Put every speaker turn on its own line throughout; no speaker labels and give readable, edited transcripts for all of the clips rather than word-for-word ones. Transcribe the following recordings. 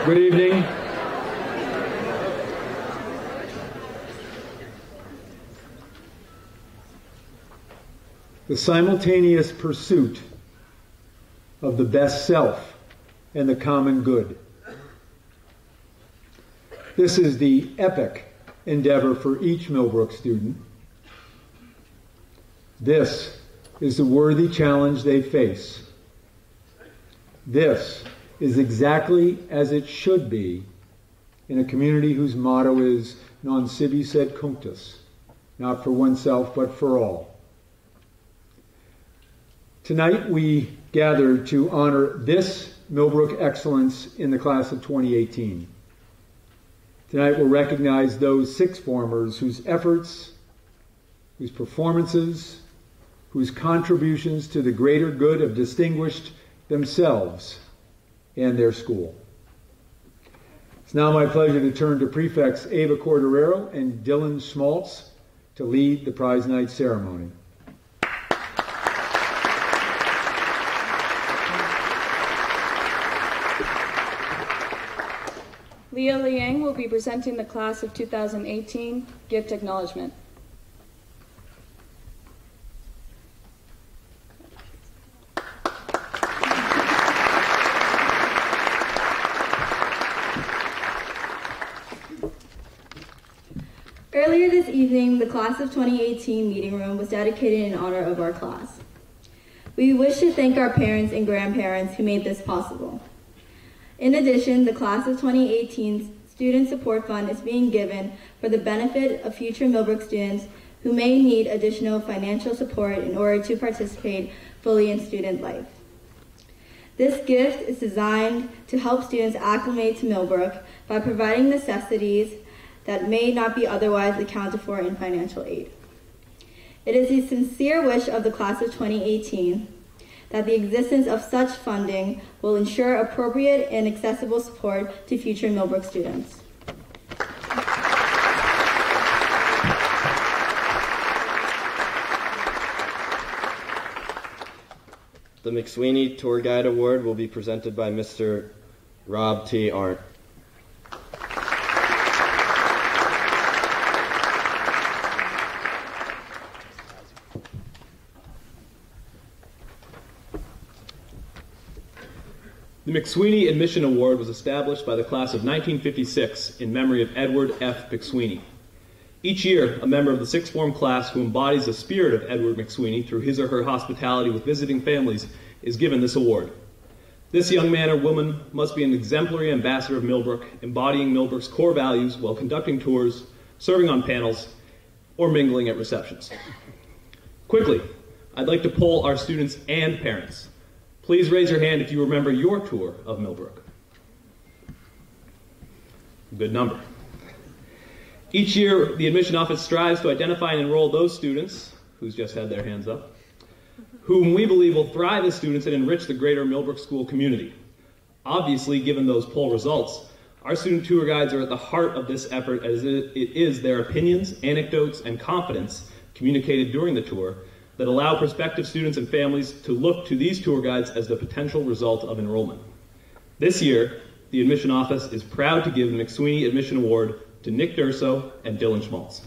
Good evening. The simultaneous pursuit of the best self and the common good. This is the epic endeavor for each Millbrook student. This is the worthy challenge they face. This is exactly as it should be in a community whose motto is non sibi sed cunctus, not for oneself but for all. Tonight we gather to honor this Millbrook excellence in the class of 2018. Tonight we'll recognize those sixth formers whose efforts, whose performances, whose contributions to the greater good have distinguished themselves and their school. It's now my pleasure to turn to prefects Ava Corderero and Dylan Schmaltz to lead the prize night ceremony.
Leah Liang will be presenting the class of 2018 gift acknowledgement.
Earlier this evening, the class of 2018 meeting room was dedicated in honor of our class. We wish to thank our parents and grandparents who made this possible. In addition, the class of 2018's Student Support Fund is being given for the benefit of future Millbrook students who may need additional financial support in order to participate fully in student life. This gift is designed to help students acclimate to Millbrook by providing necessities that may not be otherwise accounted for in financial aid. It is the sincere wish of the class of 2018 that the existence of such funding will ensure appropriate and accessible support to future Millbrook students.
The McSweeney Tour Guide Award will be presented by Mr. Rob T. Arndt.
The McSweeney Admission Award was established by the class of 1956 in memory of Edward F. McSweeney. Each year, a member of the sixth form class who embodies the spirit of Edward McSweeney through his or her hospitality with visiting families is given this award. This young man or woman must be an exemplary ambassador of Millbrook, embodying Millbrook's core values while conducting tours, serving on panels, or mingling at receptions. Quickly, I'd like to poll our students and parents. Please raise your hand if you remember your tour of Millbrook. Good number. Each year, the admission office strives to identify and enroll those students, who's just had their hands up, whom we believe will thrive as students and enrich the greater Millbrook school community. Obviously, given those poll results, our student tour guides are at the heart of this effort, as it is their opinions, anecdotes, and confidence communicated during the tour that allow prospective students and families to look to these tour guides as the potential result of enrollment. This year, the admission office is proud to give the McSweeney Admission Award to Nick Durso and Dylan Schmaltz.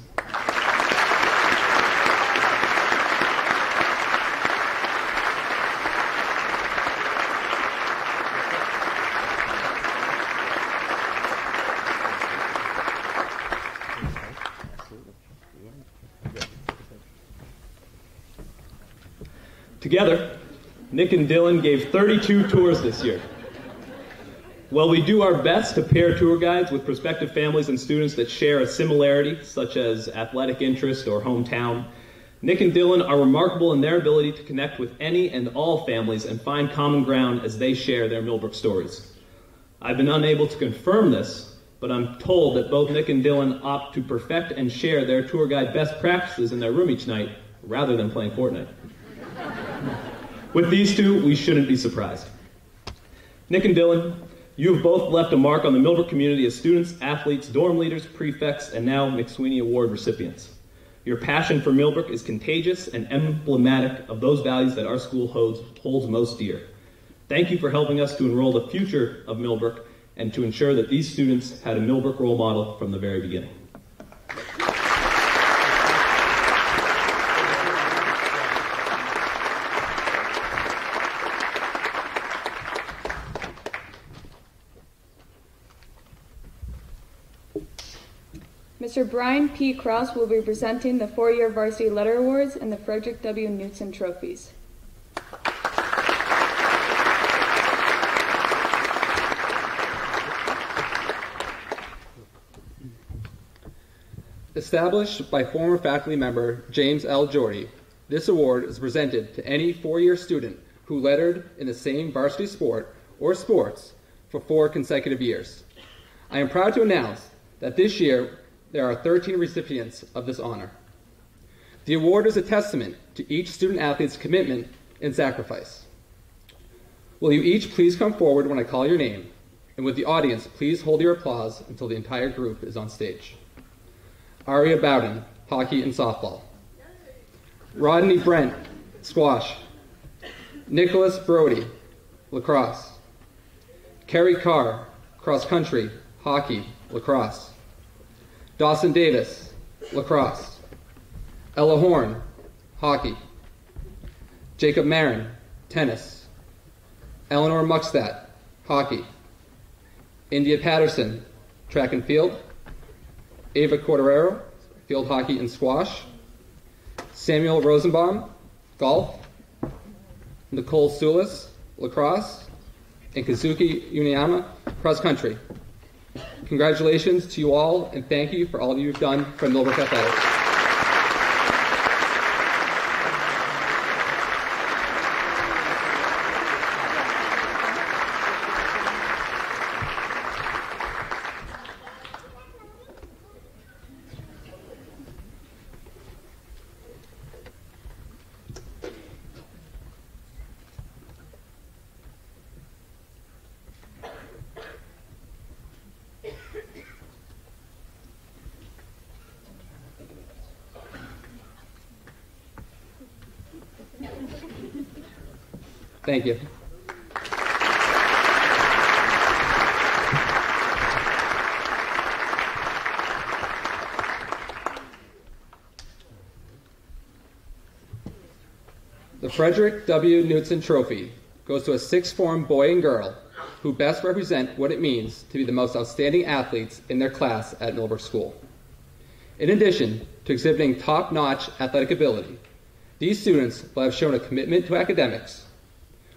Together, Nick and Dylan gave 32 tours this year. While we do our best to pair tour guides with prospective families and students that share a similarity, such as athletic interest or hometown, Nick and Dylan are remarkable in their ability to connect with any and all families and find common ground as they share their Millbrook stories. I've been unable to confirm this, but I'm told that both Nick and Dylan opt to perfect and share their tour guide best practices in their room each night, rather than playing Fortnite. With these two, we shouldn't be surprised. Nick and Dylan, you have both left a mark on the Millbrook community as students, athletes, dorm leaders, prefects, and now McSweeney Award recipients. Your passion for Millbrook is contagious and emblematic of those values that our school holds most dear. Thank you for helping us to enroll the future of Millbrook and to ensure that these students had a Millbrook role model from the very beginning.
Mr. Brian P. Cross will be presenting the 4-year Varsity Letter Awards and the Frederick W. Knutson Trophies.
Established by former faculty member James L. Jordy, this award is presented to any 4-year student who lettered in the same varsity sport or sports for 4 consecutive years. I am proud to announce that this year there are 13 recipients of this honor. The award is a testament to each student athlete's commitment and sacrifice. Will you each please come forward when I call your name, and with the audience, please hold your applause until the entire group is on stage. Aria Bowden, hockey and softball. Rodney Brent, squash. Nicholas Brody, lacrosse. Kerry Carr, cross country, hockey, lacrosse. Dawson Davis, lacrosse. Ella Horn, hockey. Jacob Marin, tennis. Eleanor Muckstadt, hockey. India Patterson, track and field. Ava Corderero, field hockey and squash. Samuel Rosenbaum, golf. Nicole Sulis, lacrosse. And Kazuki Uniyama, cross country. Congratulations to you all, and thank you for all you've done for Millbrook Athletics. Thank you. The Frederick W. Knutson Trophy goes to a 6th form boy and girl who best represent what it means to be the most outstanding athletes in their class at Millbrook School. In addition to exhibiting top-notch athletic ability, these students will have shown a commitment to academics,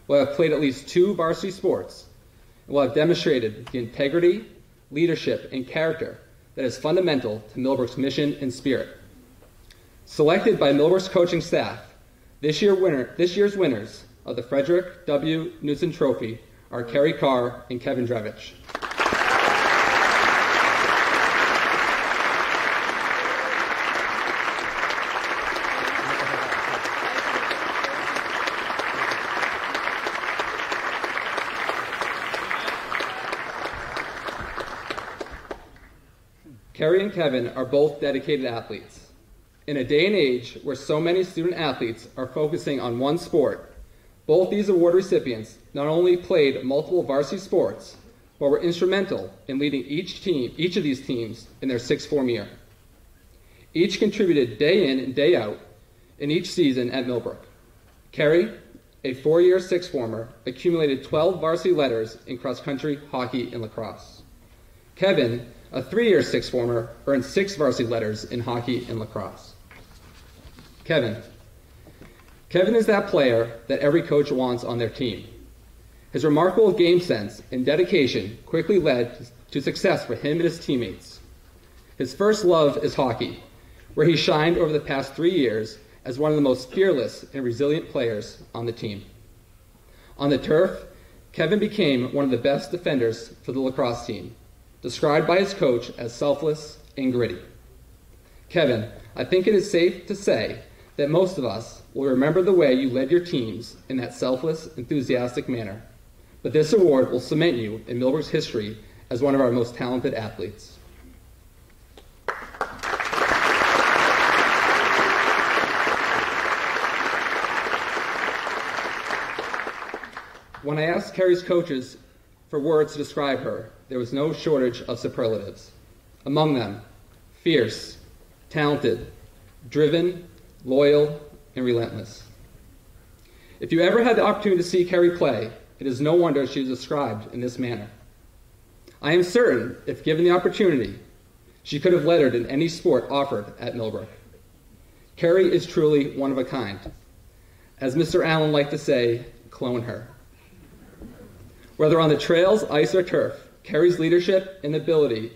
will have played at least 2 varsity sports, and will have demonstrated the integrity, leadership, and character that is fundamental to Millbrook's mission and spirit. Selected by Millbrook's coaching staff, this year's winners of the Frederick W. Knutson Trophy are Kerry Carr and Kevin Drevich. Kerry and Kevin are both dedicated athletes. In a day and age where so many student athletes are focusing on one sport, both these award recipients not only played multiple varsity sports, but were instrumental in leading each of these teams in their 6th form year. Each contributed day in and day out in each season at Millbrook. Kerry, a 4-year 6th former, accumulated 12 varsity letters in cross country, hockey, and lacrosse. Kevin, a 3-year 6th former, earned 6 varsity letters in hockey and lacrosse. Kevin is that player that every coach wants on their team. His remarkable game sense and dedication quickly led to success for him and his teammates. His first love is hockey, where he shined over the past 3 years as one of the most fearless and resilient players on the team. On the turf, Kevin became one of the best defenders for the lacrosse team, described by his coach as selfless and gritty. Kevin, I think it is safe to say that most of us will remember the way you led your teams in that selfless, enthusiastic manner, but this award will cement you in Millbrook's history as one of our most talented athletes. When I asked Kerry's coaches For words to describe her, there was no shortage of superlatives. Among them, fierce, talented, driven, loyal, and relentless. If you ever had the opportunity to see Carrie play, it is no wonder she is described in this manner. I am certain, if given the opportunity, she could have lettered in any sport offered at Millbrook. Carrie is truly one of a kind. As Mr. Allen liked to say, clone her. Whether on the trails, ice, or turf, Carrie's leadership and ability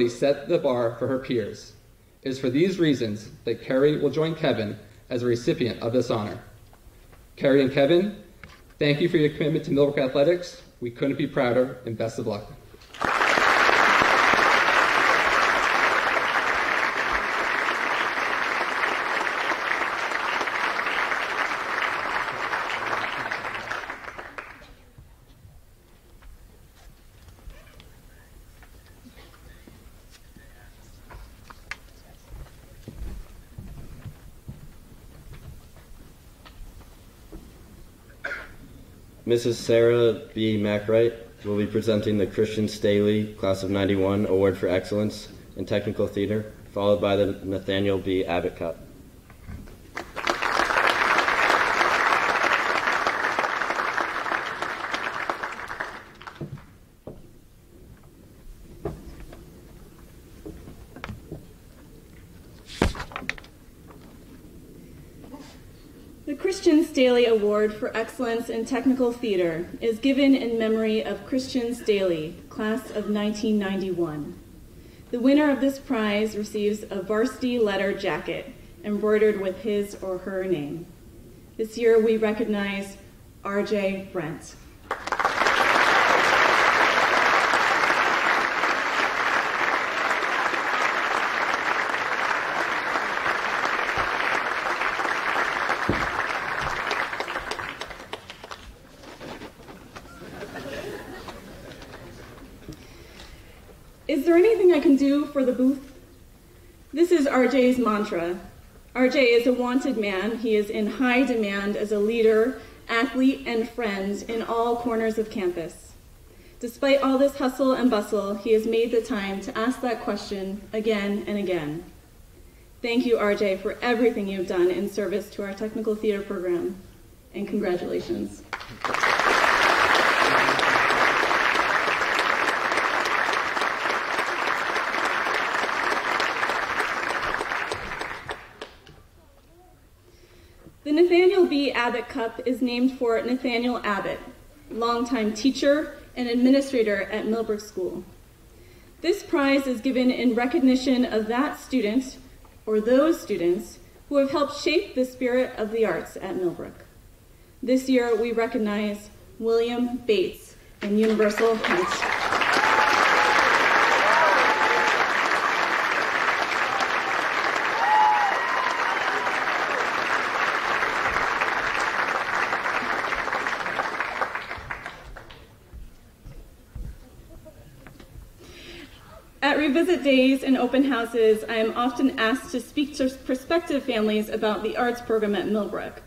set the bar for her peers. It is for these reasons that Carrie will join Kevin as a recipient of this honor. Carrie and Kevin, thank you for your commitment to Millbrook Athletics. We couldn't be prouder, and best of luck.
Mrs. Sarah B. McWright will be presenting the Christian Staley Class of 91 Award for Excellence in Technical Theater, followed by the Nathaniel B. Abbott Cup.
The Christian Staley Award for Excellence in Technical Theater is given in memory of Christian Staley, class of 1991. The winner of this prize receives a varsity letter jacket embroidered with his or her name. This year we recognize R.J. Brent. Is there anything I can do for the booth? This is RJ's mantra. RJ is a wanted man. He is in high demand as a leader, athlete, and friend in all corners of campus. Despite all this hustle and bustle, he has made the time to ask that question again and again. Thank you, RJ, for everything you've done in service to our technical theater program, and congratulations. The Nathaniel B. Abbott Cup is named for Nathaniel Abbott, longtime teacher and administrator at Millbrook School. This prize is given in recognition of that student, or those students, who have helped shape the spirit of the arts at Millbrook. This year we recognize William Bates and Universal Hunt. At Revisit Days and open houses, I am often asked to speak to prospective families about the arts program at Millbrook.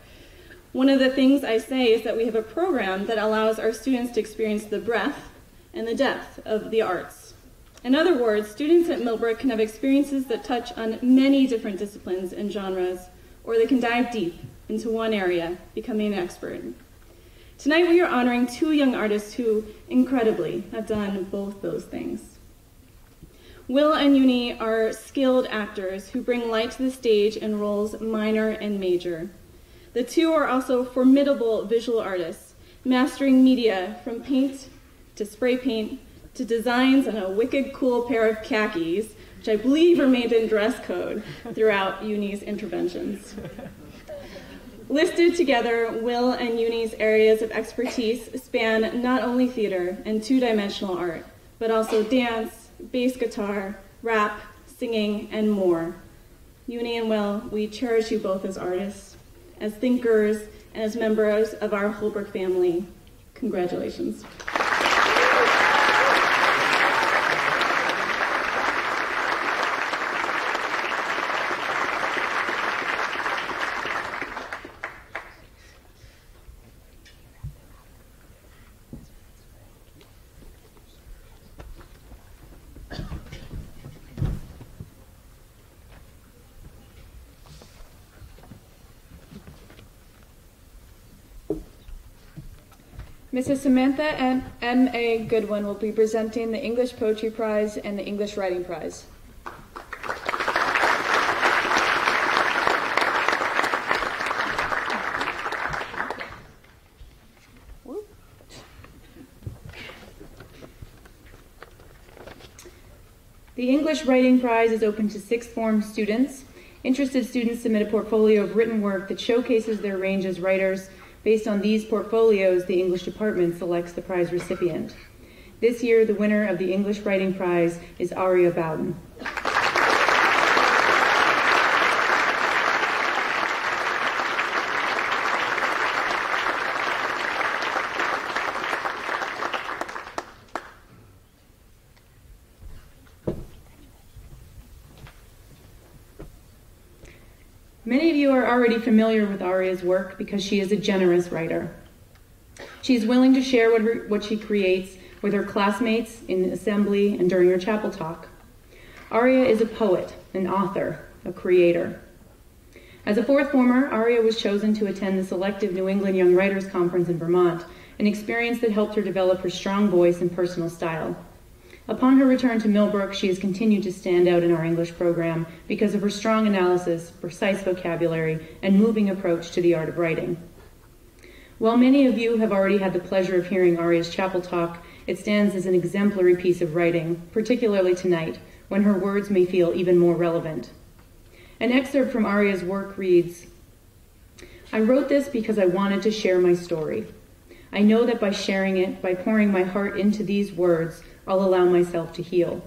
One of the things I say is that we have a program that allows our students to experience the breadth and the depth of the arts. In other words, students at Millbrook can have experiences that touch on many different disciplines and genres, or they can dive deep into one area, becoming an expert. Tonight we are honoring two young artists who, incredibly, have done both those things. Will and Uni are skilled actors who bring light to the stage in roles minor and major. The two are also formidable visual artists, mastering media from paint to spray paint to designs on a wicked cool pair of khakis, which I believe remained in dress code throughout Uni's interventions. Listed together, Will and Uni's areas of expertise span not only theater and two-dimensional art, but also dance, bass guitar, rap, singing, and more. Uni and Will, we cherish you both as artists, as thinkers, and as members of our Holbrook family. Congratulations.
Mrs. Samantha M.A. Goodwin will be presenting the English Poetry Prize and the English Writing Prize.
The English Writing Prize is open to sixth form students. Interested students submit a portfolio of written work that showcases their range as writers. Based on these portfolios, the English department selects the prize recipient. This year, the winner of the English Writing Prize is Aria Bowden. Many of you are already familiar with Aria's work because she is a generous writer. She is willing to share what she creates with her classmates in assembly and during her chapel talk. Aria is a poet, an author, a creator. As a fourth former, Aria was chosen to attend the selective New England Young Writers Conference in Vermont, an experience that helped her develop her strong voice and personal style. Upon her return to Millbrook, she has continued to stand out in our English program because of her strong analysis, precise vocabulary, and moving approach to the art of writing. While many of you have already had the pleasure of hearing Aria's chapel talk, it stands as an exemplary piece of writing, particularly tonight, when her words may feel even more relevant. An excerpt from Aria's work reads, "I wrote this because I wanted to share my story. I know that by sharing it, by pouring my heart into these words, I'll allow myself to heal.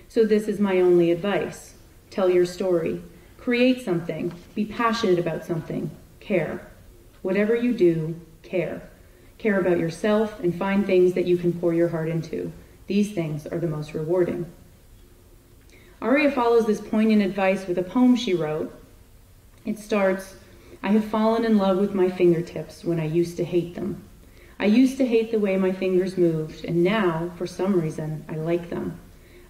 So this is my only advice. Tell your story. Create something. Be passionate about something. Care. Whatever you do, care. Care about yourself and find things that you can pour your heart into. These things are the most rewarding." Aria follows this poignant advice with a poem she wrote. It starts, "I have fallen in love with my fingertips when I used to hate them. I used to hate the way my fingers moved, and now, for some reason, I like them.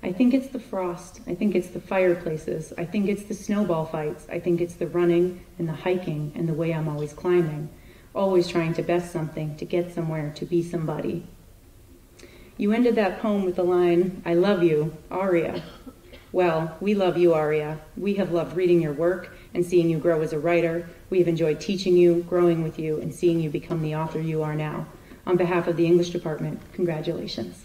I think it's the frost, I think it's the fireplaces, I think it's the snowball fights, I think it's the running and the hiking and the way I'm always climbing, always trying to best something, to get somewhere, to be somebody." You ended that poem with the line, "I love you, Aria." Well, we love you, Aria. We have loved reading your work and seeing you grow as a writer. We have enjoyed teaching you, growing with you, and seeing you become the author you are now. On behalf of the English department, congratulations.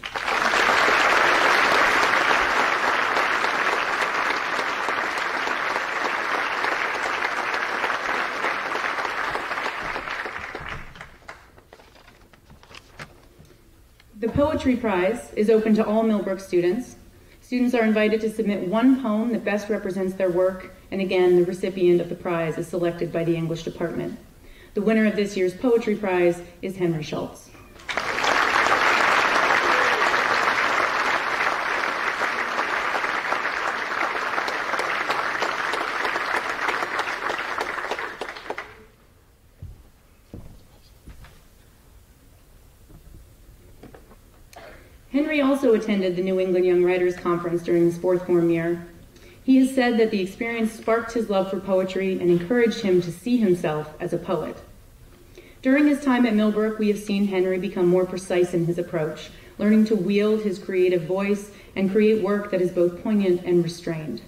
The Poetry Prize is open to all Millbrook students. Students are invited to submit one poem that best represents their work, and again, the recipient of the prize is selected by the English department. The winner of this year's Poetry Prize is Henry Schultz. Henry also attended the New England Young Writers Conference during his fourth form year. He has said that the experience sparked his love for poetry and encouraged him to see himself as a poet. During his time at Millbrook, we have seen Henry become more precise in his approach, learning to wield his creative voice and create work that is both poignant and restrained.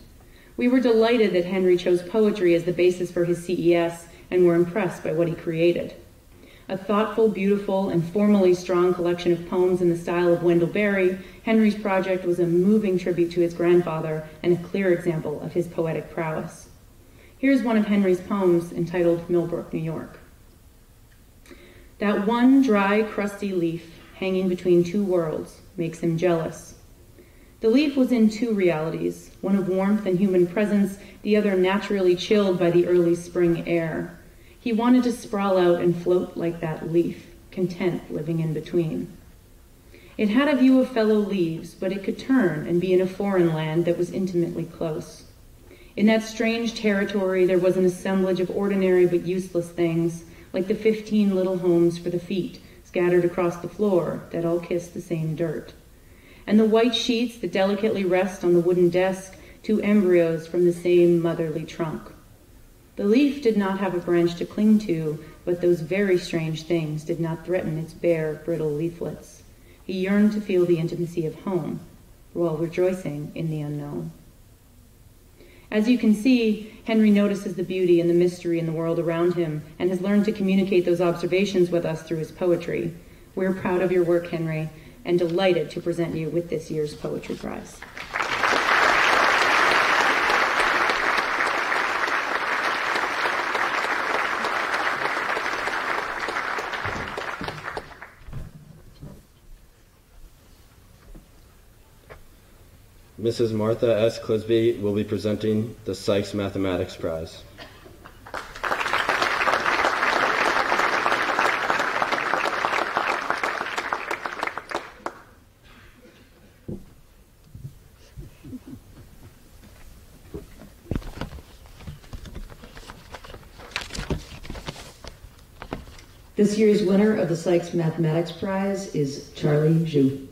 We were delighted that Henry chose poetry as the basis for his CES and were impressed by what he created. A thoughtful, beautiful, and formally strong collection of poems in the style of Wendell Berry, Henry's project was a moving tribute to his grandfather and a clear example of his poetic prowess. Here's one of Henry's poems entitled Millbrook, New York. That one dry, crusty leaf hanging between two worlds makes him jealous. The leaf was in two realities, one of warmth and human presence, the other naturally chilled by the early spring air. He wanted to sprawl out and float like that leaf, content living in between. It had a view of fellow leaves, but it could turn and be in a foreign land that was intimately close. In that strange territory, there was an assemblage of ordinary but useless things, like the 15 little homes for the feet scattered across the floor that all kiss the same dirt. And the white sheets that delicately rest on the wooden desk, two embryos from the same motherly trunk. The leaf did not have a branch to cling to, but those very strange things did not threaten its bare, brittle leaflets. He yearned to feel the intimacy of home while rejoicing in the unknown. As you can see, Henry notices the beauty and the mystery in the world around him and has learned to communicate those observations with us through his poetry. We're proud of your work, Henry, and delighted to present you with this year's Poetry Prize.
Mrs. Martha S. Clisby will be presenting the Sykes Mathematics Prize.
This year's winner of the Sykes Mathematics Prize is Charlie Zhu.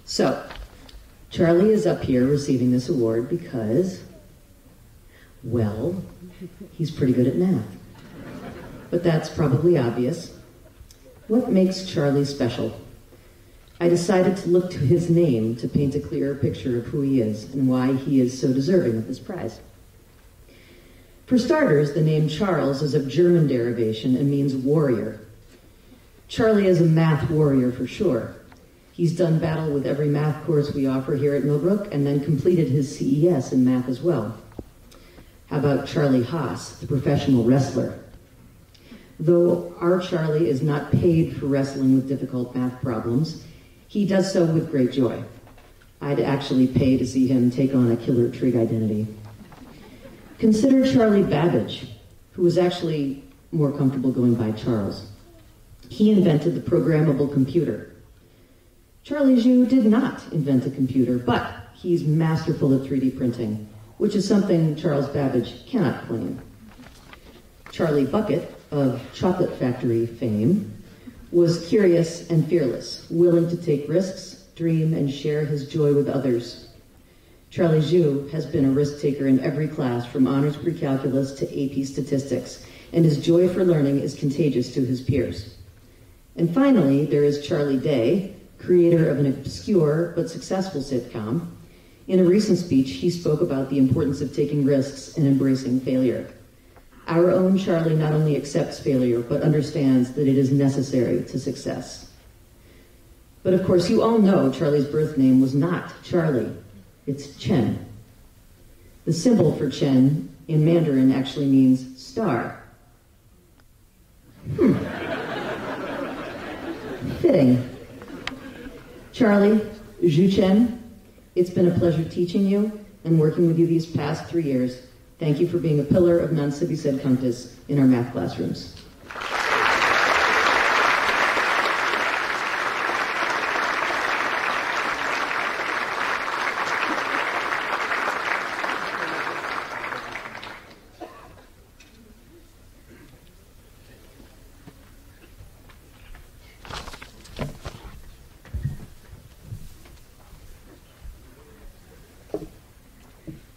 So, Charlie is up here receiving this award because, well, he's pretty good at math. But that's probably obvious. What makes Charlie special? I decided to look to his name to paint a clearer picture of who he is and why he is so deserving of this prize. For starters, the name Charles is of German derivation and means warrior. Charlie is a math warrior for sure. He's done battle with every math course we offer here at Millbrook and then completed his CES in math as well. How about Charlie Haas, the professional wrestler? Though our Charlie is not paid for wrestling with difficult math problems, he does so with great joy. I'd actually pay to see him take on a killer trig identity. Consider Charlie Babbage, who was actually more comfortable going by Charles. He invented the programmable computer. Charlie Zhu did not invent a computer, but he's masterful at 3D printing, which is something Charles Babbage cannot claim. Charlie Bucket, of Chocolate Factory fame, was curious and fearless, willing to take risks, dream, and share his joy with others. Charlie Zhu has been a risk-taker in every class, from honors pre-calculus to AP statistics, and his joy for learning is contagious to his peers. And finally, there is Charlie Day, creator of an obscure but successful sitcom. In a recent speech, he spoke about the importance of taking risks and embracing failure. Our own Charlie not only accepts failure, but understands that it is necessary to success. But of course, you all know Charlie's birth name was not Charlie. It's Chen. The symbol for Chen in Mandarin actually means star. Fitting. Charlie, Zhu Chen, it's been a pleasure teaching you and working with you these past 3 years. Thank you for being a pillar of non sibi sed cunctus in our math classrooms.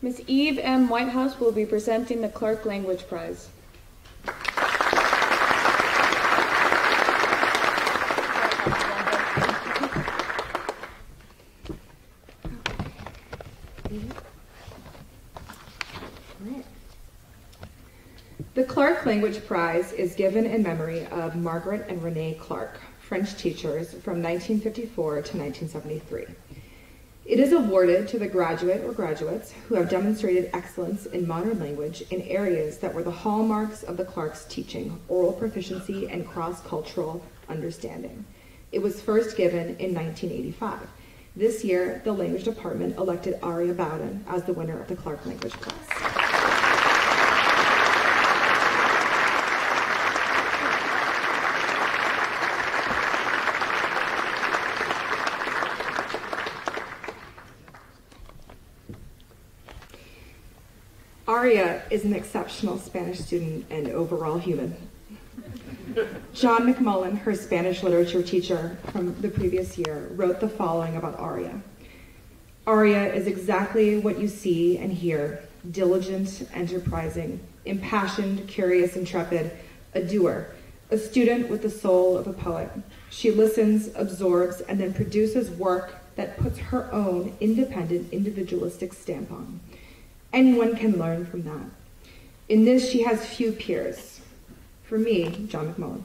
Ms. Eve M. Whitehouse will be presenting the Clark Language Prize.
The Clark Language Prize is given in memory of Margaret and Renee Clark, French teachers from 1954 to 1973. It is awarded to the graduate or graduates who have demonstrated excellence in modern language in areas that were the hallmarks of the Clarks' teaching, oral proficiency, and cross-cultural understanding. It was first given in 1985. This year, the language department elected Aria Bowden as the winner of the Clark Language Prize. Aria is an exceptional Spanish student and overall human. John McMullen, her Spanish literature teacher from the previous year, wrote the following about Aria. Aria is exactly what you see and hear: diligent, enterprising, impassioned, curious, intrepid, a doer, a student with the soul of a poet. She listens, absorbs, and then produces work that puts her own independent, individualistic stamp on. Anyone can learn from that. In this, she has few peers. For me, John McMullen,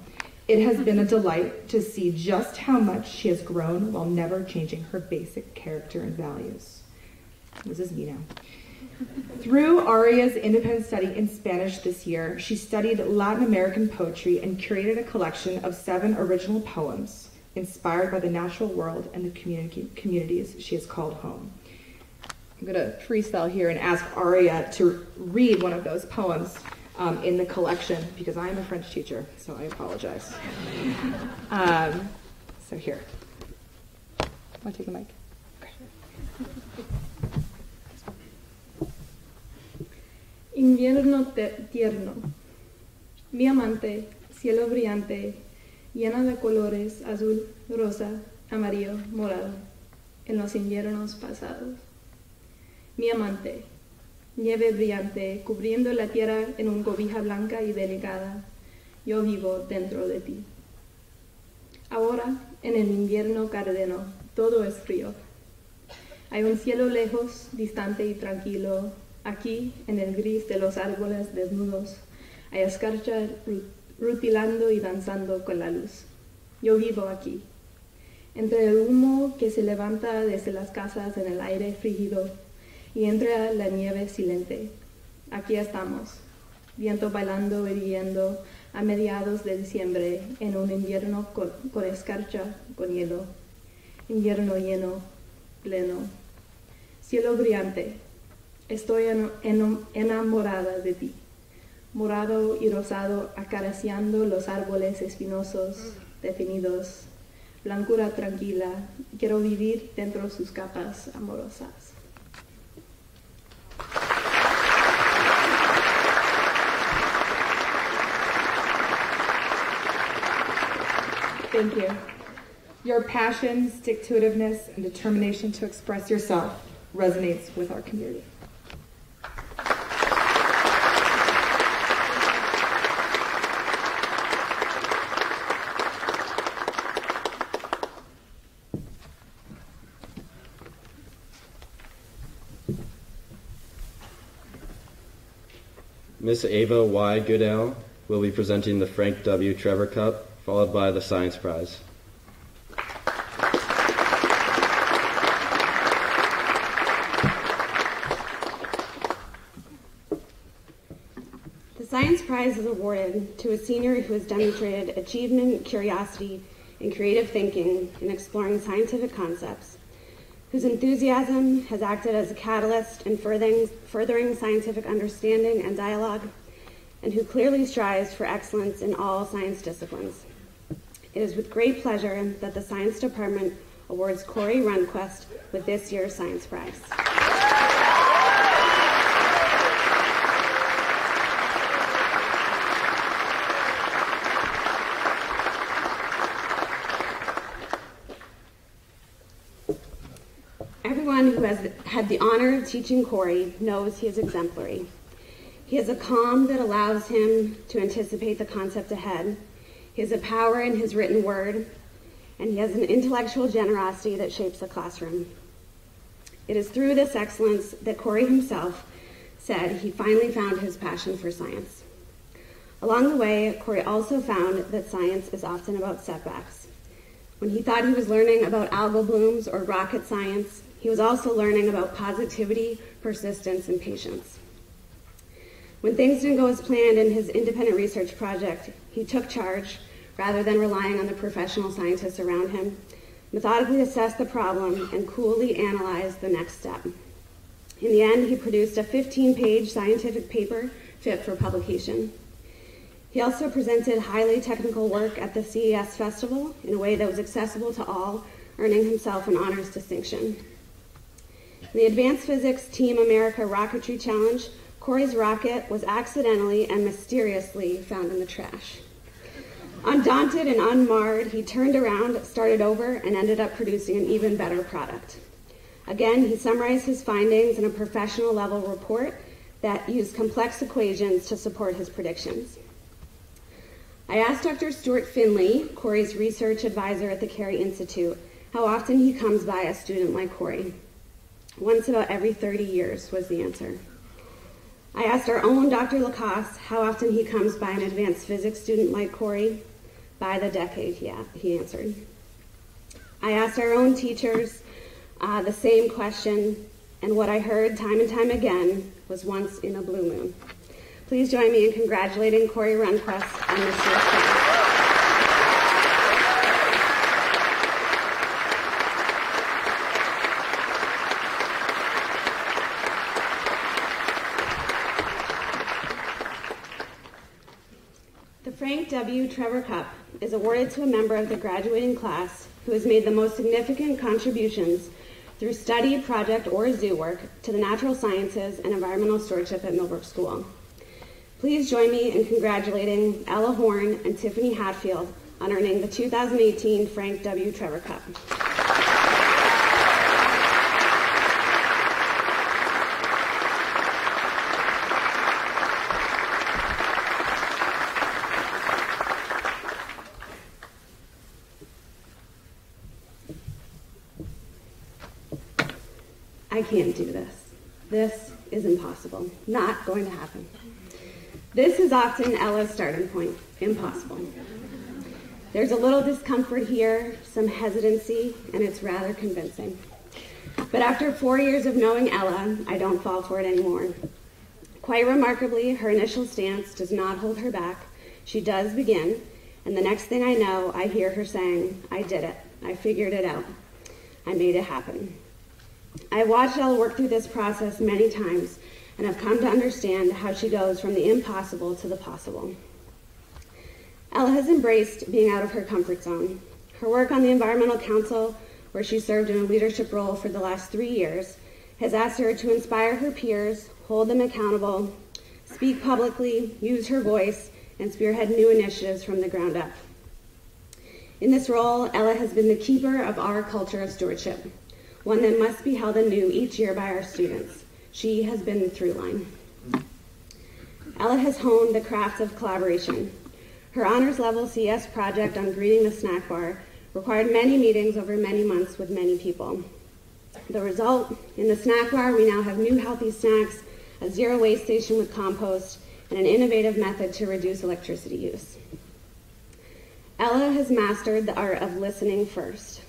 it has been a delight to see just how much she has grown while never changing her basic character and values. This is me now. Through Aria's independent study in Spanish this year, she studied Latin American poetry and curated a collection of 7 original poems inspired by the natural world and the communities she has called home. I'm going to freestyle here and ask Aria to read one of those poems in the collection, because I am a French teacher, so I apologize. So here. Want to take the mic?
Invierno tierno, mi amante, cielo brillante, llena de colores azul, rosa, amarillo, morado, en los inviernos pasados. Mi amante, nieve brillante, cubriendo la tierra en una cobija blanca y delicada, yo vivo dentro de ti. Ahora, en el invierno cárdeno, todo es frío. Hay un cielo lejos, distante y tranquilo. Aquí, en el gris de los árboles desnudos, hay escarcha rutilando y danzando con la luz. Yo vivo aquí, entre el humo que se levanta desde las casas en el aire frígido y entre la nieve silente. Aquí estamos, viento bailando y riendo a mediados de diciembre en un invierno con escarcha, con hielo. Invierno lleno, pleno. Cielo brillante. Estoy enamorada de ti, morado y rosado acariciando los árboles espinosos, definidos, blancura tranquila, quiero vivir dentro de sus capas amorosas.
Thank you. Your passion, stick-to-itiveness, and determination to express yourself resonates with our community.
Miss Ava Y. Goodell will be presenting the Frank W. Trevor Cup, followed by the Science Prize.
The Science Prize is awarded to a senior who has demonstrated achievement, curiosity, and creative thinking in exploring scientific concepts, whose enthusiasm has acted as a catalyst in furthering scientific understanding and dialogue, and who clearly strives for excellence in all science disciplines. It is with great pleasure that the Science Department awards Corey Runquist with this year's Science Prize. Everyone who has had the honor of teaching Corey knows he is exemplary. He has a calm that allows him to anticipate the concept ahead. He has a power in his written word, and he has an intellectual generosity that shapes the classroom. It is through this excellence that Corey himself said he finally found his passion for science. Along the way, Corey also found that science is often about setbacks. When he thought he was learning about algal blooms or rocket science, he was also learning about positivity, persistence, and patience. When things didn't go as planned in his independent research project, he took charge rather than relying on the professional scientists around him, methodically assessed the problem, and coolly analyzed the next step. In the end, he produced a 15-page scientific paper fit for publication. He also presented highly technical work at the CES Festival in a way that was accessible to all, earning himself an honors distinction. In the Advanced Physics Team America Rocketry Challenge, Corey's rocket was accidentally and mysteriously found in the trash. Undaunted and unmarred, he turned around, started over, and ended up producing an even better product. Again, he summarized his findings in a professional level report that used complex equations to support his predictions. I asked Dr. Stuart Finley, Corey's research advisor at the Carey Institute, how often he comes by a student like Corey. Once about every 30 years was the answer. I asked our own Dr. Lacoste how often he comes by an advanced physics student like Corey. By the decade, he answered. I asked our own teachers the same question, and what I heard time and time again was once in a blue moon. Please join me in congratulating Corey Runquist on this year's class. The Frank W. Trevor Cup is awarded to a member of the graduating class who has made the most significant contributions through study, project, or zoo work to the natural sciences and environmental stewardship at Millbrook School. Please join me in congratulating Ella Horn and Tiffany Hatfield on earning the 2018 Frank W. Trevor Cup. I can't do this. This is impossible. Not going to happen. This is often Ella's starting point. Impossible. There's a little discomfort here, some hesitancy, and it's rather convincing. But after 4 years of knowing Ella, I don't fall for it anymore. Quite remarkably, her initial stance does not hold her back. She does begin, and the next thing I know, I hear her saying, I did it. I figured it out. I made it happen. I've watched Ella work through this process many times, and I've come to understand how she goes from the impossible to the possible. Ella has embraced being out of her comfort zone. Her work on the Environmental Council, where she served in a leadership role for the last 3 years, has asked her to inspire her peers, hold them accountable, speak publicly, use her voice, and spearhead new initiatives from the ground up. In this role, Ella has been the keeper of our culture of stewardship, one that must be held anew each year by our students. She has been the through line. Ella has honed the craft of collaboration. Her honors level CS project on greening the snack bar required many meetings over many months with many people. The result, in the snack bar, we now have new healthy snacks, a zero waste station with compost, and an innovative method to reduce electricity use. Ella has mastered the art of listening first.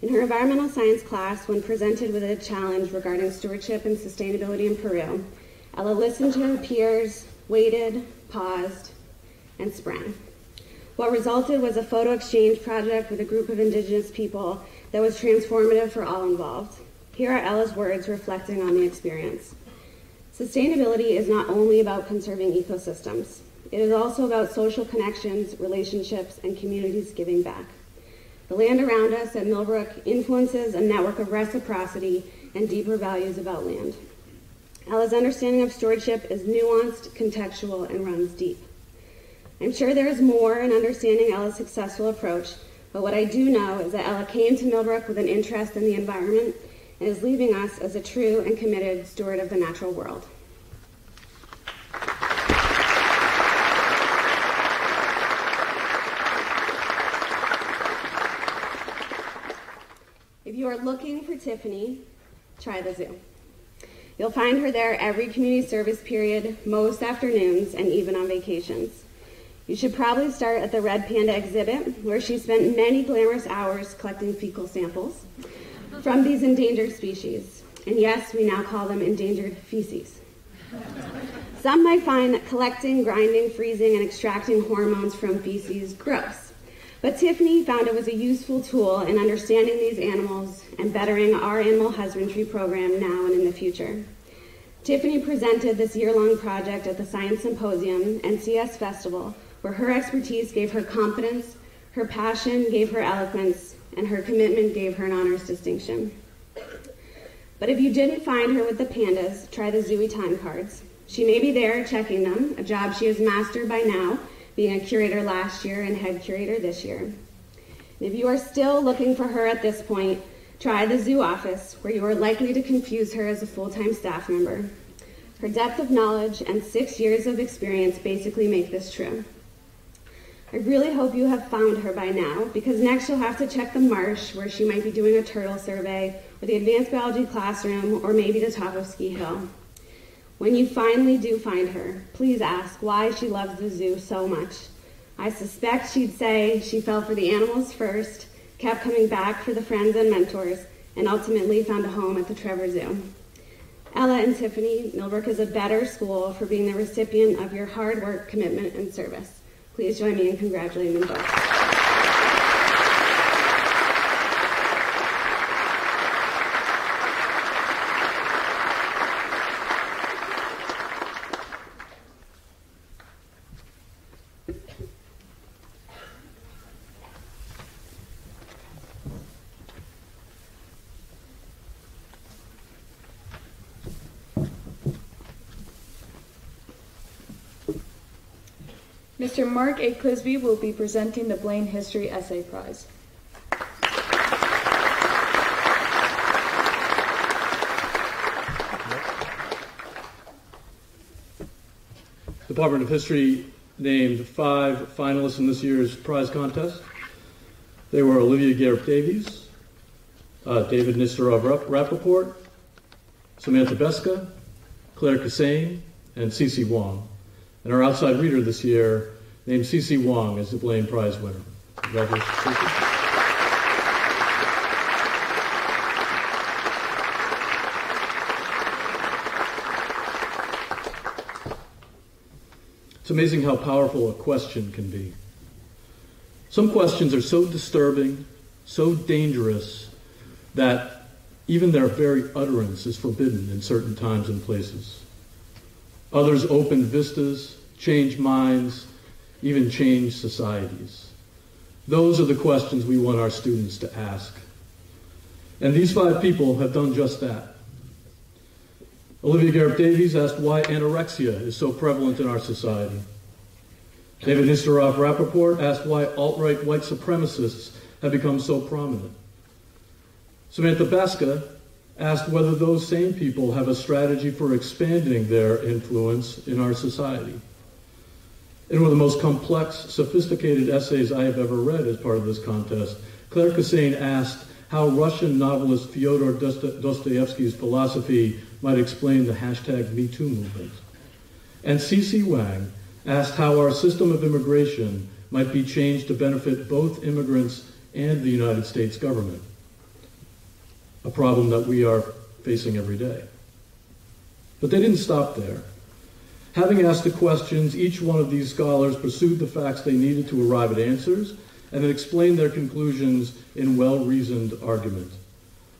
In her environmental science class, when presented with a challenge regarding stewardship and sustainability in Peru, Ella listened to her peers, waited, paused, and sprang. What resulted was a photo exchange project with a group of indigenous people that was transformative for all involved. Here are Ella's words reflecting on the experience. Sustainability is not only about conserving ecosystems. It is also about social connections, relationships, and communities giving back. The land around us at Millbrook influences a network of reciprocity and deeper values about land. Ella's understanding of stewardship is nuanced, contextual, and runs deep. I'm sure there is more in understanding Ella's successful approach, but what I do know is that Ella came to Millbrook with an interest in the environment and is leaving us as a true and committed steward of the natural world. If you are looking for Tiffany, try the zoo. You'll find her there every community service period, most afternoons, and even on vacations. You should probably start at the Red Panda exhibit, where she spent many glamorous hours collecting fecal samples from these endangered species. And yes, we now call them endangered feces. Some might find that collecting, grinding, freezing, and extracting hormones from feces gross. But Tiffany found it was a useful tool in understanding these animals and bettering our animal husbandry program now and in the future. Tiffany presented this year-long project at the Science Symposium and CS Festival, where her expertise gave her confidence, her passion gave her eloquence, and her commitment gave her an honors distinction. But if you didn't find her with the pandas, try the Zooey time cards. She may be there checking them, a job she has mastered by now, being a curator last year and head curator this year. And if you are still looking for her at this point, try the zoo office, where you are likely to confuse her as a full-time staff member. Her depth of knowledge and 6 years of experience basically make this true. I really hope you have found her by now, because next you'll have to check the marsh, where she might be doing a turtle survey, or the advanced biology classroom, or maybe the top of Ski Hill. When you finally do find her, please ask why she loves the zoo so much. I suspect she'd say she fell for the animals first, kept coming back for the friends and mentors, and ultimately found a home at the Trevor Zoo. Ella and Tiffany, Millbrook is a better school for being the recipient of your hard work, commitment, and service. Please join me in congratulating them both.
Mr. Mark A. Clisby will be presenting the Blaine History Essay Prize.
Department of History named 5 finalists in this year's prize contest. They were Olivia Garrett Davies, David Nistorov Rappaport, Samantha Beska, Claire Kassane, and Cece Wong. And our outside reader this year named Cece Wong as the Blaine Prize winner. Congratulations, Cece. It's amazing how powerful a question can be. Some questions are so disturbing, so dangerous, that even their very utterance is forbidden in certain times and places. Others open vistas, change minds, even change societies. Those are the questions we want our students to ask. And these 5 people have done just that. Olivia Garrett Davies asked why anorexia is so prevalent in our society. David Nistorov Rappaport asked why alt-right white supremacists have become so prominent. Samantha Beska asked whether those same people have a strategy for expanding their influence in our society. In one of the most complex, sophisticated essays I have ever read as part of this contest, Claire Kassane asked how Russian novelist Fyodor Dostoevsky's philosophy might explain the #MeToo movement. And Cece Wang asked how our system of immigration might be changed to benefit both immigrants and the United States government, a problem that we are facing every day. But they didn't stop there. Having asked the questions, each one of these scholars pursued the facts they needed to arrive at answers and then explained their conclusions in well-reasoned argument.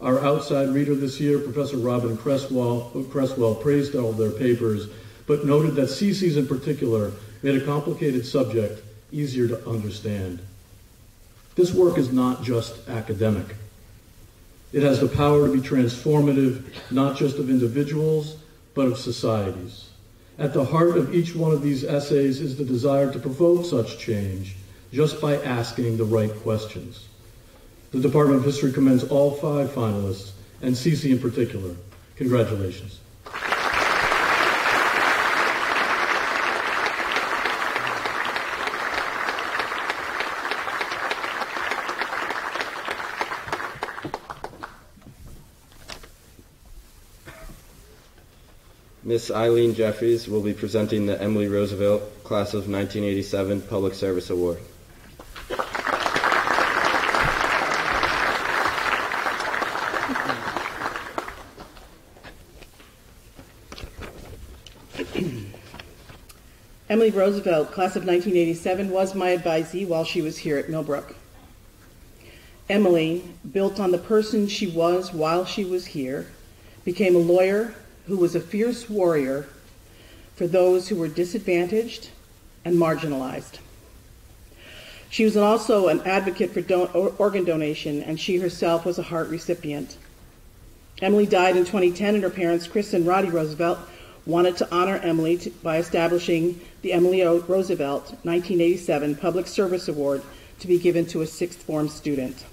Our outside reader this year, Professor Robin Cresswell, praised all of their papers, but noted that Cece's in particular made a complicated subject easier to understand. This work is not just academic. It has the power to be transformative, not just of individuals, but of societies. At the heart of each one of these essays is the desire to provoke such change just by asking the right questions. The Department of History commends all 5 finalists, and Cece in particular. Congratulations.
Miss Eileen Jeffries will be presenting the Emily Roosevelt Class of 1987 Public Service Award.
Emily Roosevelt, Class of 1987, was my advisee while she was here at Millbrook. Emily, built on the person she was while she was here, became a lawyer who was a fierce warrior for those who were disadvantaged and marginalized. She was also an advocate for organ donation, and she herself was a heart recipient. Emily died in 2010, and her parents, Chris and Roddy Roosevelt, wanted to honor Emily by establishing the Emily O. Roosevelt 1987 Public Service Award to be given to a sixth form student.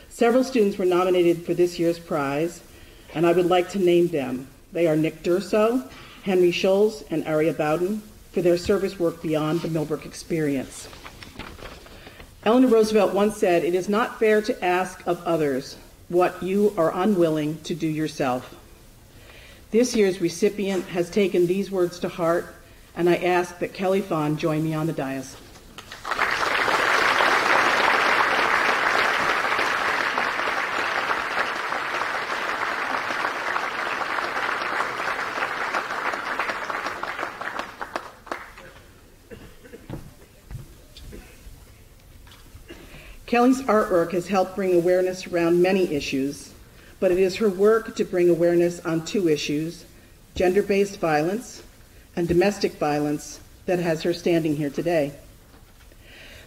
Several students were nominated for this year's prize, and I would like to name them. They are Nick Durso, Henry Scholes, and Aria Bowden for their service work beyond the Millbrook experience. Eleanor Roosevelt once said, "It is not fair to ask of others what you are unwilling to do yourself." This year's recipient has taken these words to heart, and I ask that Kelly Fawn join me on the dais. Kelly's artwork has helped bring awareness around many issues, but it is her work to bring awareness on two issues, gender-based violence and domestic violence, that has her standing here today.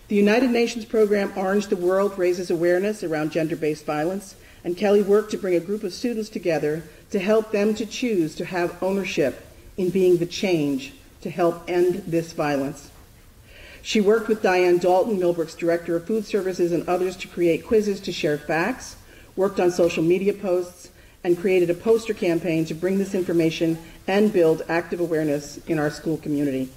The United Nations program Orange the World raises awareness around gender-based violence, and Kelly worked to bring a group of students together to help them to choose to have ownership in being the change to help end this violence. She worked with Diane Dalton, Millbrook's Director of Food Services, and others to create quizzes to share facts, worked on social media posts, and created a poster campaign to bring this information and build active awareness in our school community.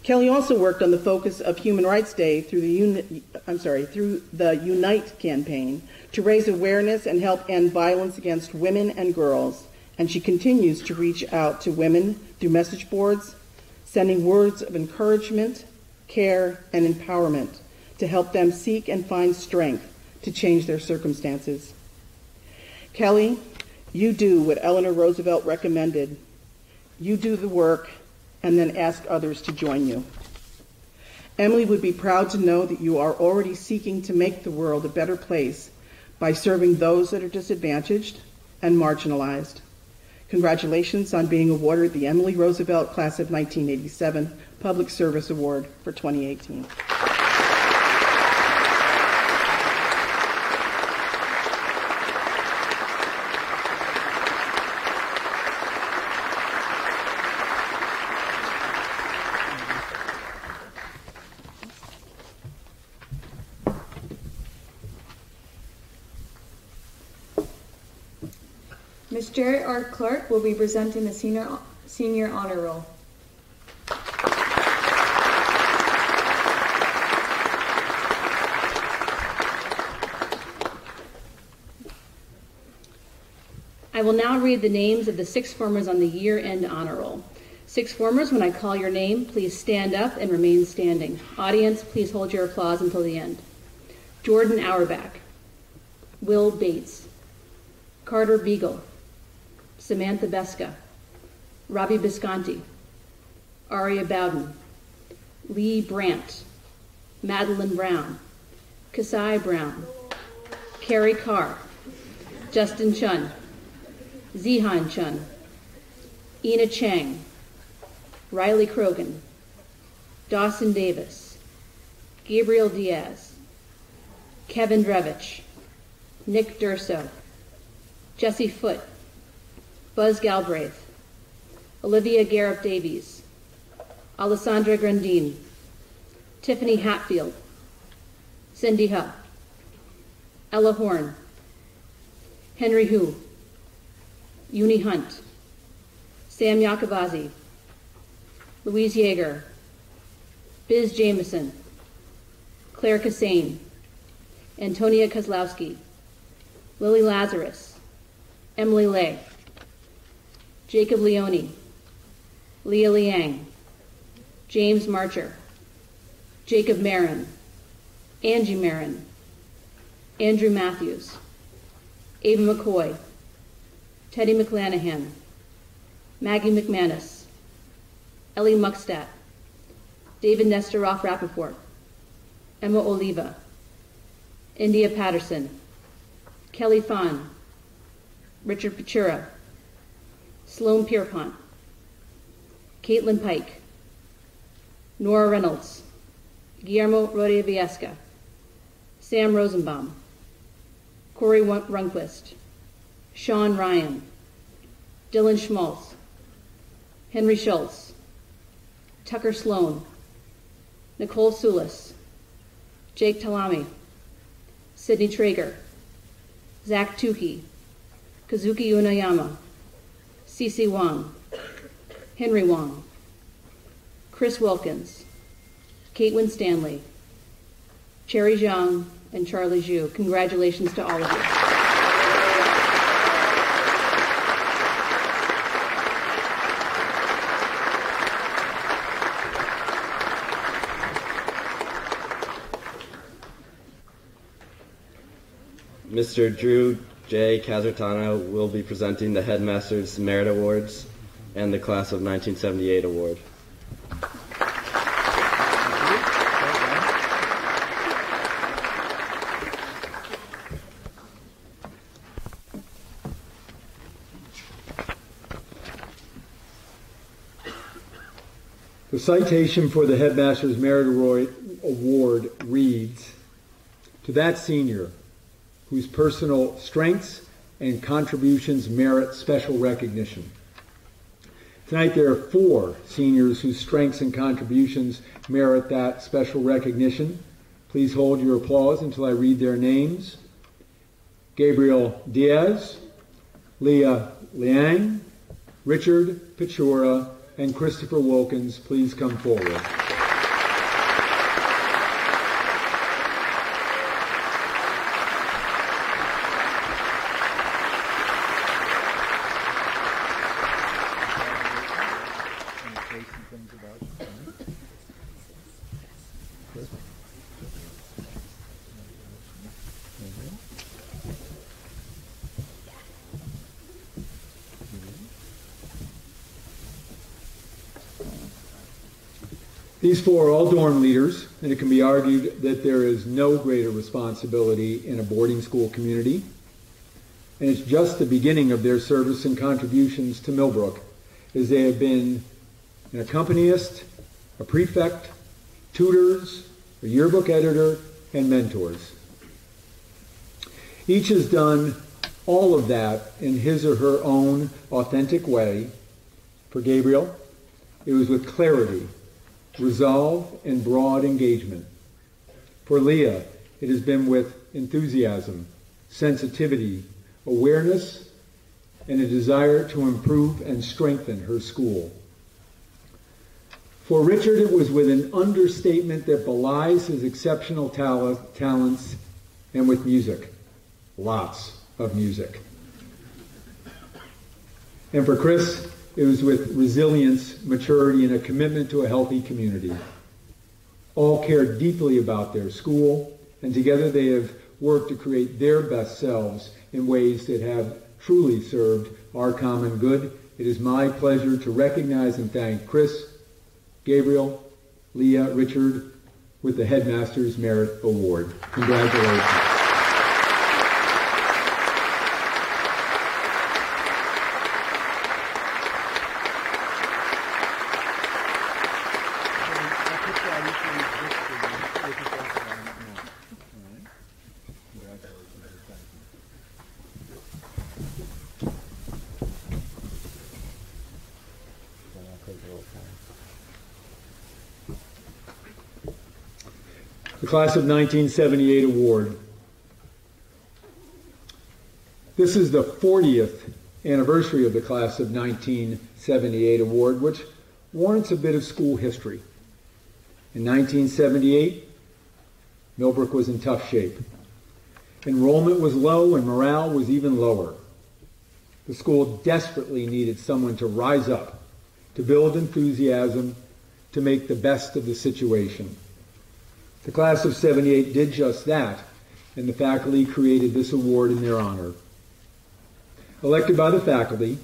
Kelly also worked on the focus of Human Rights Day through the Unite campaign to raise awareness and help end violence against women and girls, and she continues to reach out to women through message boards, sending words of encouragement, care, and empowerment to help them seek and find strength to change their circumstances. Kelly, you do what Eleanor Roosevelt recommended. You do the work and then ask others to join you. Emily would be proud to know that you are already seeking to make the world a better place by serving those that are disadvantaged and marginalized. Congratulations on being awarded the Emily Roosevelt Class of 1987 Public Service Award for 2018.
Ms. Jarrett R. Clark will be presenting the senior honor roll.
I will now read the names of the sixth formers on the year-end honor roll. Sixth formers, when I call your name, please stand up and remain standing. Audience, please hold your applause until the end. Jordan Auerbach, Will Bates, Carter Beagle, Samantha Beska, Robbie Bisconti, Aria Bowden, Lee Brandt, Madeline Brown, Kasai Brown, Carrie Carr, Justin Chun, Zihan Chun, Ina Chang, Riley Krogan, Dawson Davis, Gabriel Diaz, Kevin Drevich, Nick Durso, Jesse Foote, Buzz Galbraith, Olivia Garrett Davies, Alessandra Grandin, Tiffany Hatfield, Cindy Hupp, Ella Horn, Henry Hu, Uni Hunt, Sam Yakovazi, Louise Yeager, Biz Jameson, Claire Cassane, Antonia Kozlowski, Lily Lazarus, Emily Lay, Jacob Leone, Leah Liang, James Marcher, Jacob Marin, Angie Marin, Andrew Matthews, Ava McCoy, Teddy McLanahan, Maggie McManus, Ellie Muckstadt, David Nestoroff Rappaport, Emma Oliva, India Patterson, Kelly Fawn, Richard Pachura, Sloan Pierpont, Caitlin Pike, Nora Reynolds, Guillermo Rodriguez, Sam Rosenbaum, Corey Runquist, Sean Ryan, Dylan Schmaltz, Henry Schultz, Tucker Sloan, Nicole Sulis, Jake Talami, Sidney Traeger, Zach Tukey, Kazuki Unayama, Cece Wong, Henry Wong, Chris Wilkins, Kate Stanley, Cherry Zhang, and Charlie Zhu. Congratulations to all of you.
Mr. Drew J. Kazartano will be presenting the Headmaster's Merit Awards and the Class of 1978 Award.
The citation for the Headmaster's Merit Award reads, "To that senior whose personal strengths and contributions merit special recognition." Tonight there are 4 seniors whose strengths and contributions merit that special recognition. Please hold your applause until I read their names. Gabriel Diaz, Leah Liang, Richard Pichura, and Christopher Wilkins, please come forward. These 4 are all dorm leaders, and it can be argued that there is no greater responsibility in a boarding school community. And it's just the beginning of their service and contributions to Millbrook, as they have been an accompanist, a prefect, tutors, a yearbook editor, and mentors. Each has done all of that in his or her own authentic way. For Gabriel, it was with clarity, resolve, and broad engagement. For Leah, it has been with enthusiasm, sensitivity, awareness, and a desire to improve and strengthen her school. For Richard, it was with an understatement that belies his exceptional talents, and with music, lots of music. And for Chris, it was with resilience, maturity, and a commitment to a healthy community. All care deeply about their school, and together they have worked to create their best selves in ways that have truly served our common good. It is my pleasure to recognize and thank Chris, Gabriel, Leah, Richard with the Headmaster's Merit Award. Congratulations. The Class of 1978 Award. This is the 40th anniversary of the Class of 1978 Award, which warrants a bit of school history. In 1978, Millbrook was in tough shape. Enrollment was low and morale was even lower. The school desperately needed someone to rise up, to build enthusiasm, to make the best of the situation. The Class of 78 did just that, and the faculty created this award in their honor. Elected by the faculty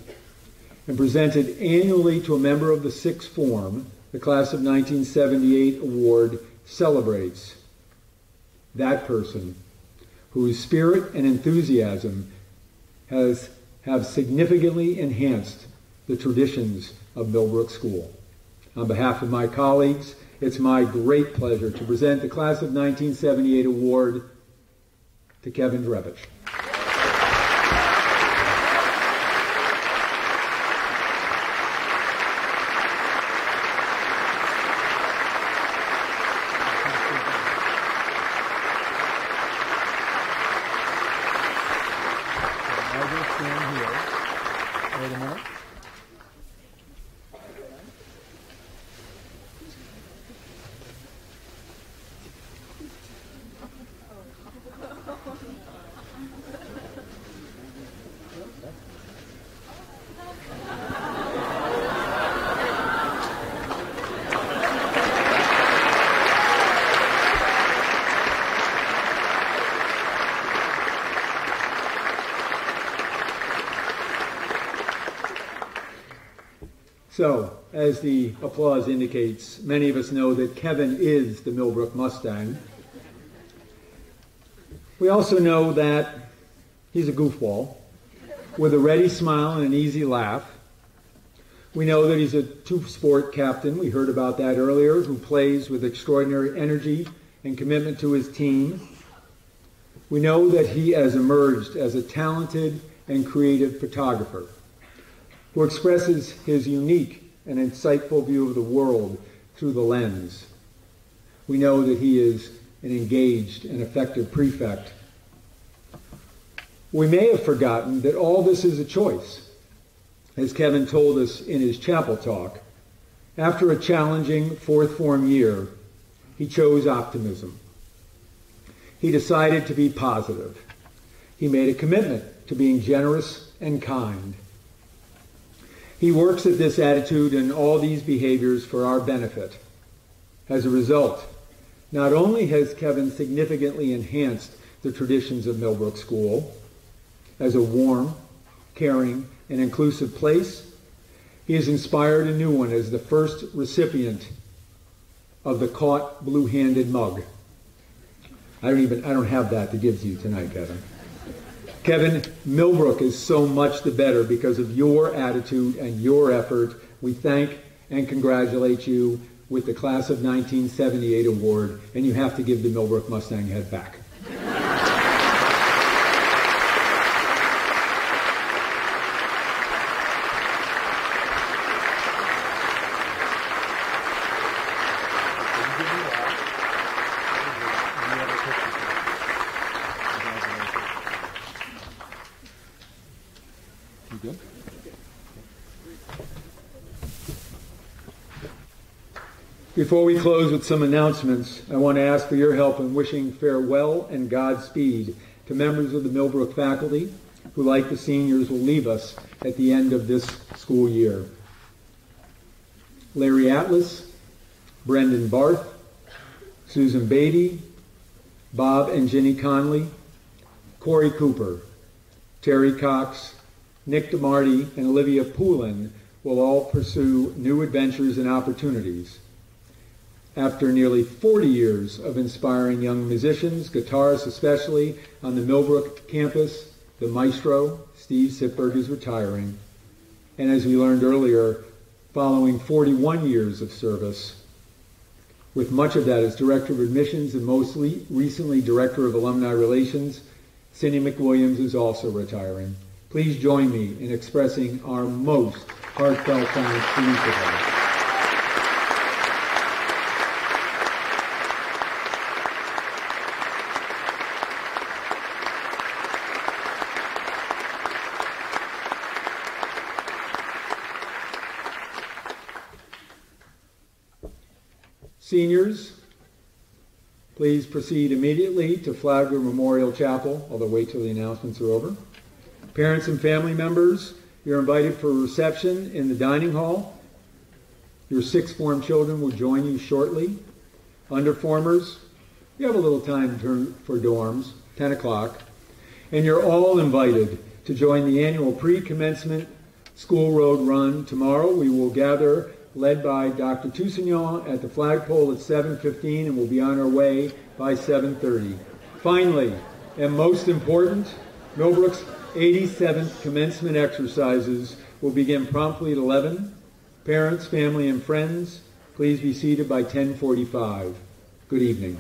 and presented annually to a member of the sixth form, the Class of 1978 award celebrates that person whose spirit and enthusiasm have significantly enhanced the traditions of Millbrook School. On behalf of my colleagues, it's my great pleasure to present the Class of 1978 award to Kevin Drevich.
Wait a minute.
So, as the applause indicates, many of us know that Kevin is the Millbrook Mustang. We also know that he's a goofball with a ready smile and an easy laugh. We know that he's a two-sport captain, we heard about that earlier, who plays with extraordinary energy and commitment to his team. We know that he has emerged as a talented and creative photographer who expresses his unique and insightful view of the world through the lens. We know that he is an engaged and effective prefect. We may have forgotten that all this is a choice. As Kevin told us in his chapel talk, after a challenging fourth form year, he chose optimism. He decided to be positive. He made a commitment to being generous and kind. He works at this attitude and all these behaviors for our benefit. As a result, not only has Kevin significantly enhanced the traditions of Millbrook School as a warm, caring, and inclusive place, he has inspired a new one as the first recipient of the Caught Blue-Handed mug. I don't have that to give to you tonight, Kevin. Kevin, Millbrook is so much the better because of your attitude and your effort. We thank and congratulate you with the Class of 1978 award, and you have to give the Millbrook Mustang head back. Before we close with some announcements, I want to ask for your help in wishing farewell and Godspeed to members of the Millbrook faculty who, like the seniors, will leave us at the end of this school year. Larry Atlas, Brendan Barth, Susan Beatty, Bob and Ginny Conley, Corey Cooper, Terry Cox, Nick DeMarty, and Olivia Poulin will all pursue new adventures and opportunities. After nearly 40 years of inspiring young musicians, guitarists especially, on the Millbrook campus, the maestro, Steve Sitberg, is retiring. And as we learned earlier, following 41 years of service, with much of that as Director of Admissions and most recently Director of Alumni Relations, Cindy McWilliams is also retiring. Please join me in expressing our most heartfelt thanks to each of them. Seniors, please proceed immediately to Flagler Memorial Chapel, although wait till the announcements are over. Parents and family members, you're invited for a reception in the dining hall. Your sixth form children will join you shortly. Underformers, you have a little time for dorms, 10 o'clock. And you're all invited to join the annual pre-commencement school road run. Tomorrow we will gather, led by Dr. Toussaint, at the flagpole at 7:15, and we'll be on our way by 7:30. Finally, and most important, Millbrook's 87th commencement exercises will begin promptly at 11. Parents, family, and friends, please be seated by 10:45. Good evening.